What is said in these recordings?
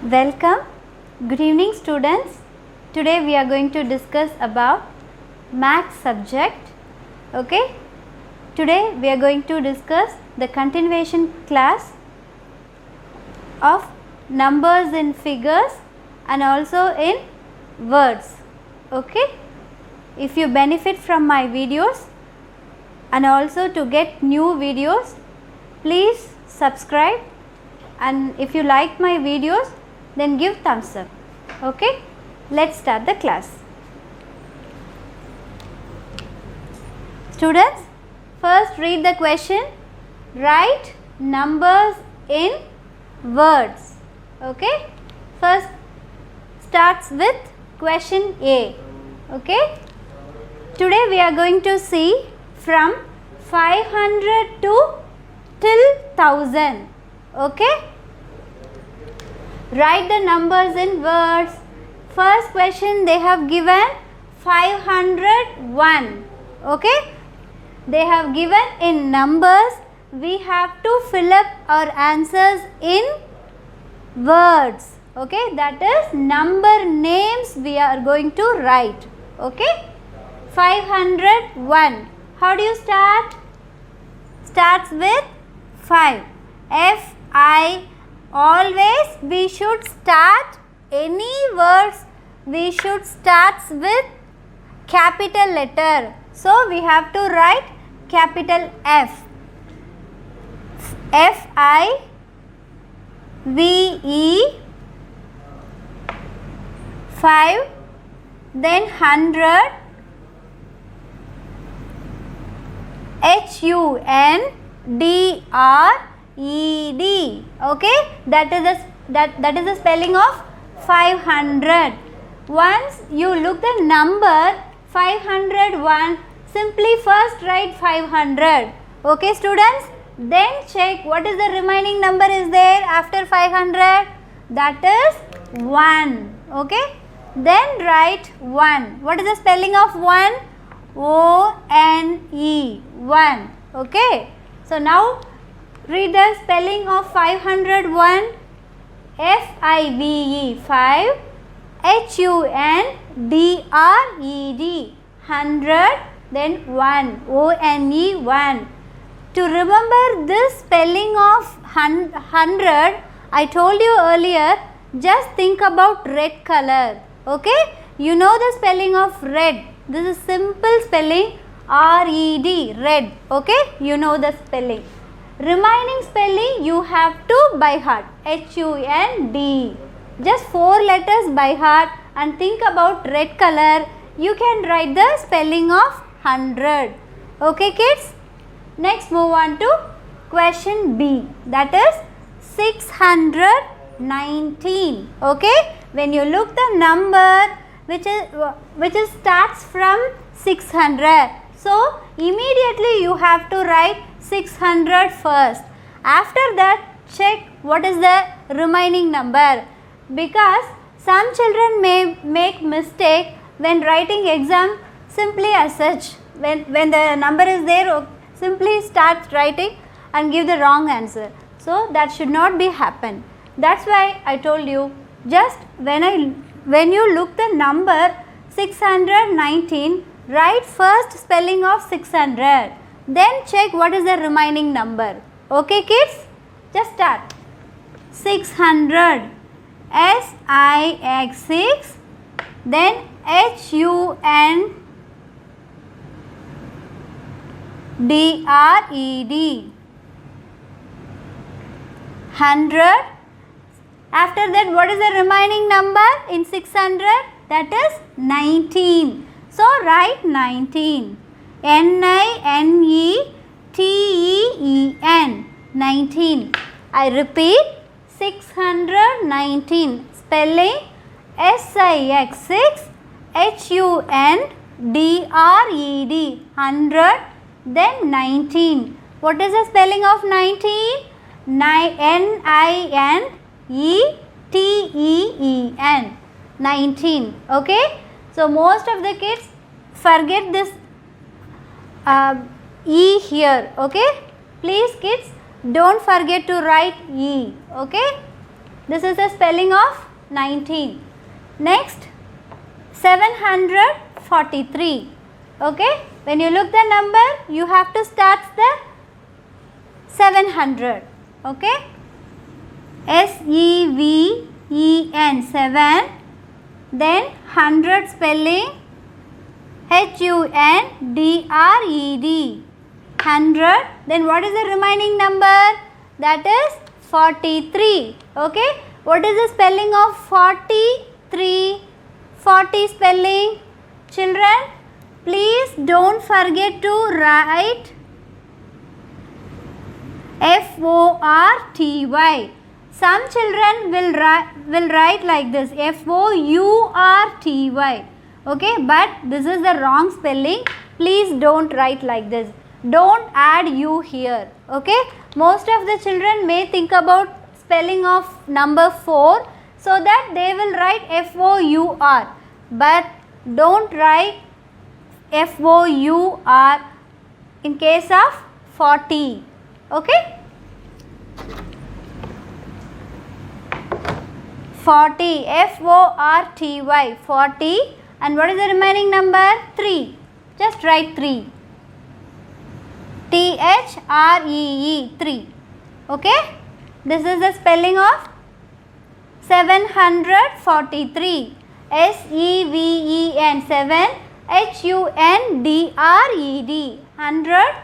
Welcome. Good evening, students. Today we are going to discuss about maths subject. Okay. Today we are going to discuss the continuation class of numbers in figures and also in words. Okay. If you benefit from my videos and also to get new videos, please subscribe, and if you like my videos, then give thumbs up. Okay, let's start the class. Students, first read the question. Write numbers in words. Okay, first starts with question A. Okay, today we are going to see from 500 to till 1000. Okay, write the numbers in words. First question they have given 501. Okay, they have given in numbers. We have to fill up our answers in words. Okay, that is number names we are going to write. Okay, 501. How do you start? Starts with 5. F-I. Always we should start any words, we should start with capital letter. So we have to write capital F. F-I-V-E 5, then 100, H-U-N-D-R-E-D. Okay, that is the spelling of 500. Once you look the number 501, simply first write 500. Okay, students, then check what is the remaining number is there after 500. That is 1. Okay, then write 1. What is the spelling of 1? O-N-E, 1. Okay, so now read the spelling of 501. F-I-V-E 5, H-U-N-D-R-E-D 100, then 1, O-N-E 1. To remember this spelling of 100, I told you earlier, just think about red color. Okay, you know the spelling of red. This is simple spelling, R-E-D, red. Okay, you know the spelling. Remaining spelling you have to by heart, H-U-N-D. Just 4 letters by heart and think about red color. You can write the spelling of 100. Okay, kids. Next move on to question B. That is 619. Okay, when you look the number which is starts from 600. So immediately you have to write 600 first. After that, check what is the remaining number, because some children may make mistake when writing exam simply as such. When the number is there, simply start writing and give the wrong answer. So that should not be happen. That's why I told you, just when you look the number 619, write first spelling of 600. Then check what is the remaining number. Okay, kids? Just start. 600. S-I-X-6. Then H-U-N-D-R-E-D. 100. After that, what is the remaining number in 600? That is 19. So write 19. N-I-N-E-T-E-E-N, 19. I repeat, 619. Spelling S-I-X-6, H-U-N-D-R-E-D, 100, then 19. What is the spelling of 19? N-I-N-E-T-E-E-N, 19. Okay, so most of the kids forget this E here. Okay, please kids, don't forget to write E. Okay, This is the spelling of 19. Next, 743. Okay, when you look the number, you have to start the 700. Okay, SEVEN 7, then 100 spelling HUNDRED 100. Then what is the remaining number? That is 43. Okay, what is the spelling of 43? 40 spelling. Children, please don't forget to write FORTY. Some children will write like this, FOURTY. Okay, but this is the wrong spelling. Please don't write like this. Don't add U here. Okay, most of the children may think about spelling of number 4, so that they will write FOUR, but don't write FOUR in case of 40. Okay, 40, FORTY, 40. And what is the remaining number? 3. Just write 3. THREE, 3. Okay, this is the spelling of 743. SEVEN 7, HUNDRED 100,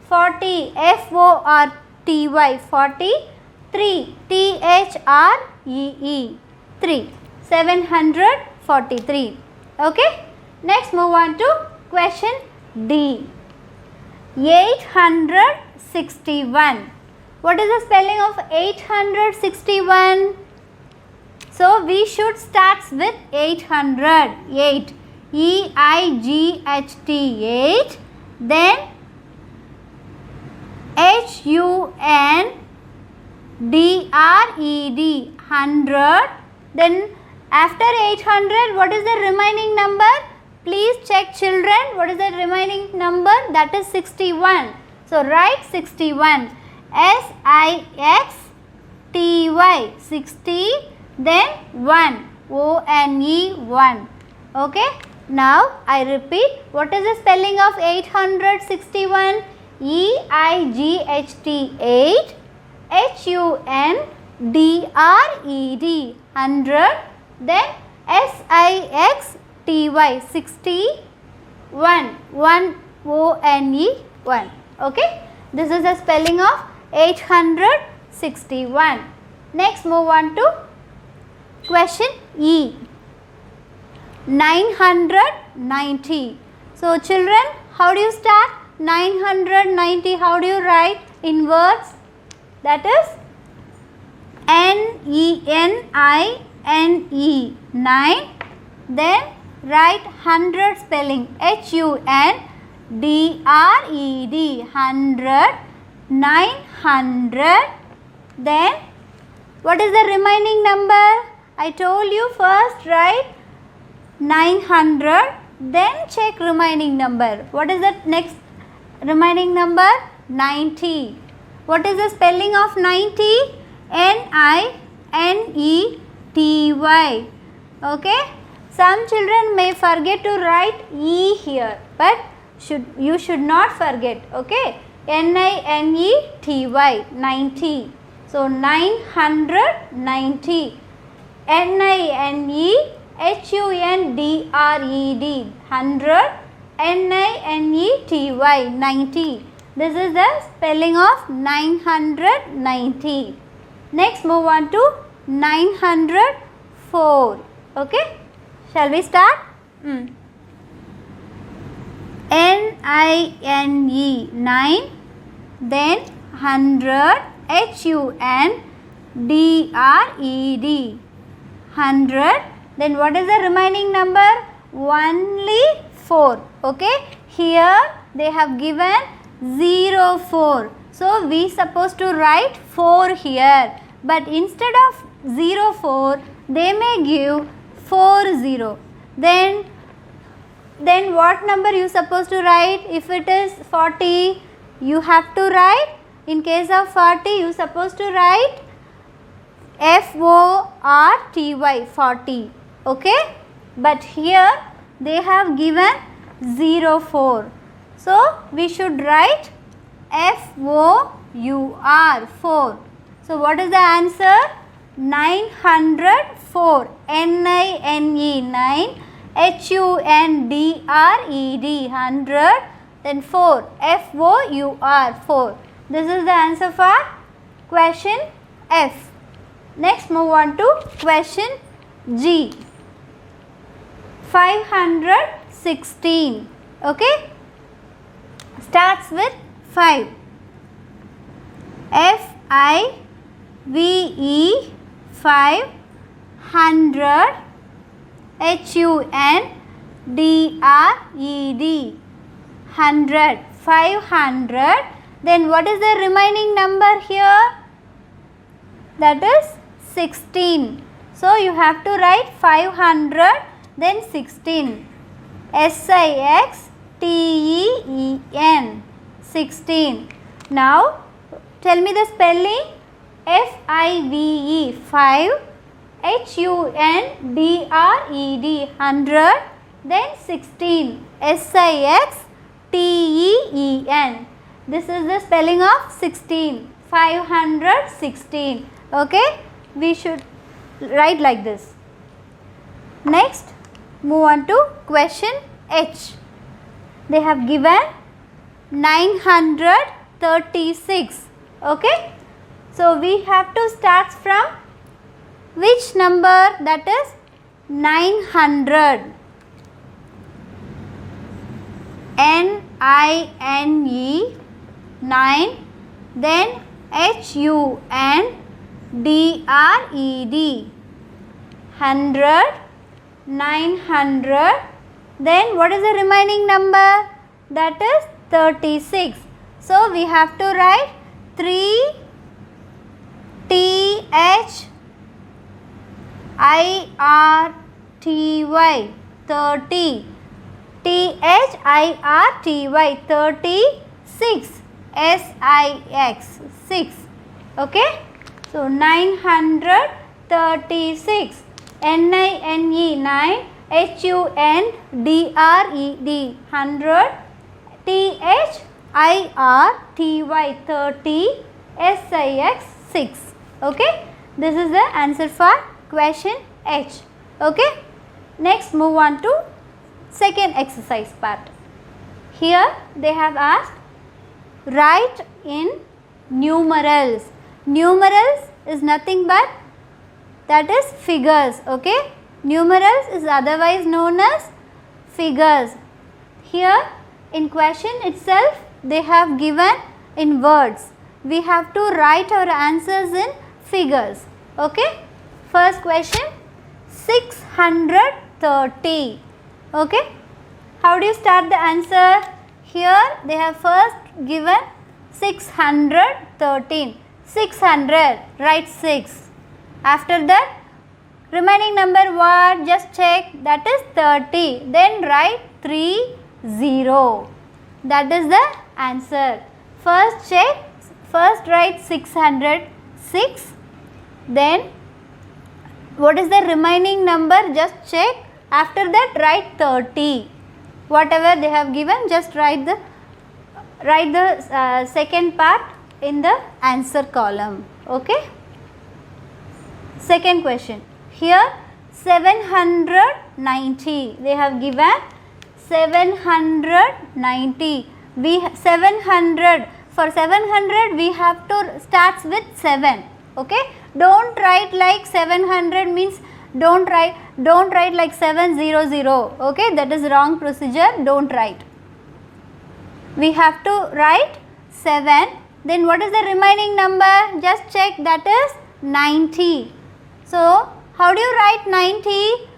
40 FORTY 40, 3 THREE 3, 743. Okay, next move on to question D. 861. What is the spelling of 861? So we should start with 800. 8, EIGHT 8, then HUNDRED 100. Then after 800, what is the remaining number? Please check, children, what is the remaining number? That is 61. So write 61. SIXTY 60, then 1, ONE 1. Okay, now I repeat, what is the spelling of 861? EIGHT 8, HUNDRED 100, then SIXTY 60, 1, ONE 1. Okay, this is the spelling of 861. Next move on to question E. 990. So children, how do you start? 990, how do you write in words? That is NENINE 9, then write 100 spelling HUNDRED 100, 900. Then what is the remaining number? I told you first write 900, then check remaining number. What is the next remaining number? 90. What is the spelling of 90? NINETY. Okay, some children may forget to write E here, but you should not forget. Okay, NINETY 90. So 990. NINEHUNDRED 100, NINETY 90. This is the spelling of 990. Next move on to 904. Okay, shall we start? NINE 9, then 100 HUNDRED 100. Then what is the remaining number? Only 4. Okay, here they have given 04. So we supposed to write 4 here, but instead of 04 they may give 40. Then what number you supposed to write? If it is 40, you have to write, in case of 40 you supposed to write FORTY 40. Okay, but here they have given 04. So we should write FOUR 4. So what is the answer? 904. NINE 9. HUNDRED 100. Then 4. FOUR 4. This is the answer for question F. Next move on to question G. 516. Okay, starts with 5. FIVE 500 HUNDRED 100. 500. Then what is the remaining number here? That is 16. So you have to write 500 then 16. SIXTEEN 16. Now tell me the spelling. FIVE 5 HUNDRED 100 then 16 SIXTEEN. This is the spelling of 16. 516. Okay, we should write like this. Next move on to question H. They have given 936. Okay, so we have to start from which number? That is 900. NINE 9. Then HUNDRED 100. 900. Then what is the remaining number? That is 36. So we have to write 3 THIRTY 30. THIRTY 36. SIX 6. Okay, so 936. NINE 9. HUNDRED 100. THIRTY 30. SIX 6. Okay, this is the answer for question H. Okay, next move on to second exercise part. Here they have asked write in numerals. Numerals is nothing but that is figures. Okay, numerals is otherwise known as figures. Here in question itself they have given in words. We have to write our answers in figures. Okay, first question 630. Okay, how do you start the answer? Here they have first given 613. 600, write 6. After that remaining number what? Just check, that is 30. Then write 30. That is the answer. First check, first write 606. Then what is the remaining number? Just check. After that write 30. Whatever they have given, just write the second part in the answer column. Okay. Second question. Here 790. They have given 790. We 700. For 700 we have to start with 7. Okay. Don't write like 700 means don't write like 700. Okay, that is wrong procedure. Don't write. We have to write 7. Then what is the remaining number? Just check, that is 90. So how do you write 90?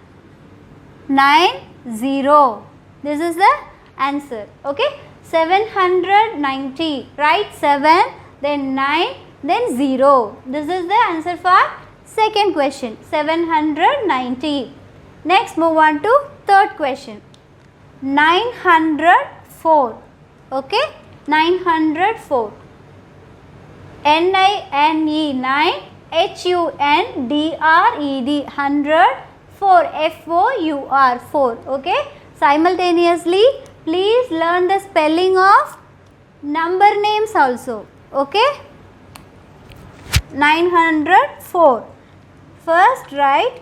90. This is the answer. Okay, 790. Write 7, then 9, then 0. This is the answer for second question, 790. Next move on to third question, 904. Okay, 904. NINE 9. H-U-N-D-R-E-D, 100. 4, F-O-U-R, 4. Okay. Simultaneously, please learn the spelling of number names also. Okay. 904. First write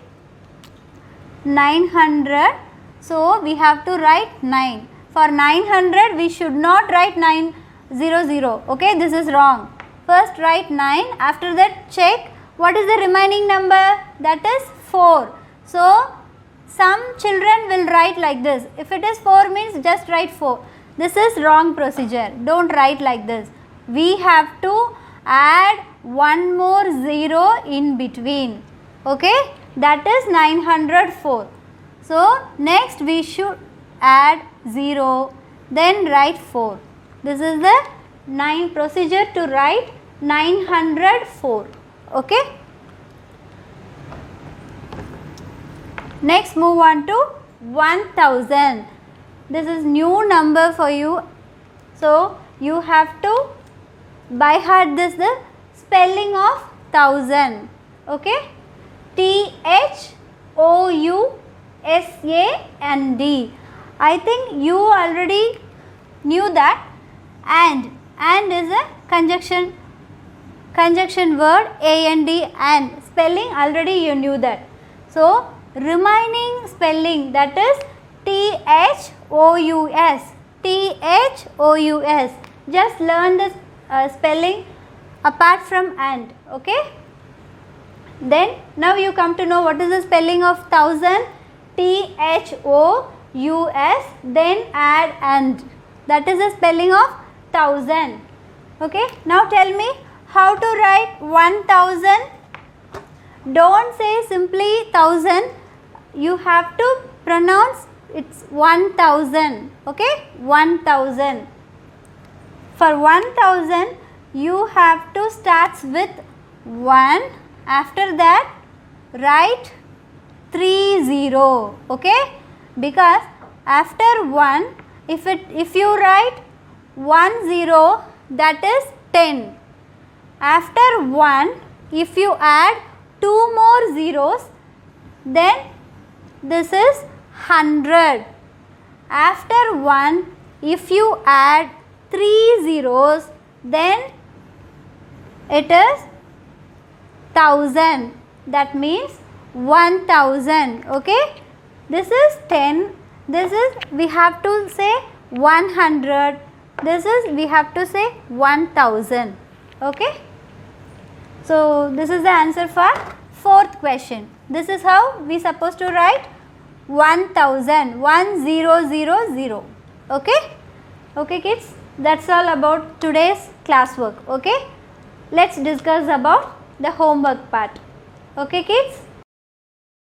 900. So we have to write 9. For 900 we should not write 900. Okay, this is wrong. First write 9. After that check what is the remaining number, that is 4. So some children will write like this. If it is 4 means just write 4. This is wrong procedure. Don't write like this. We have to add one more 0 in between. Okay, that is 904. So next we should add 0, then write 4. This is the procedure to write 904. Okay. Next move on to 1000. This is new number for you. So you have to by heart this the spelling of 1000. Okay. T-H-O-U-S-A-N-D. I think you already knew that. And is a conjunction word, A-N-D, and spelling already you knew that. So remaining spelling, that is T-H-O-U-S. T-H-O-U-S. Just learn this spelling apart from and. Okay. Then now you come to know what is the spelling of 1000. T-H-O-U-S, then add and. That is the spelling of 1000. Okay. Now tell me how to write 1000. Don't say simply 1000. You have to pronounce it's 1000. Okay. 1000. For 1000 you have to start with 1. After that write 30. Okay. Because after 1, if you write 10, that is 10. After 1, if you add 2 more zeros, then this is 100. After 1, if you add 3 zeros, then it is 1000. That means 1000. Okay. This is 10. This is we have to say 100. This is we have to say 1000. Okay. So this is the answer for 4th question. This is how we supposed to write 1000. 1000. Okay. Okay kids. That's all about today's classwork. Okay. Let's discuss about the homework part. Okay kids.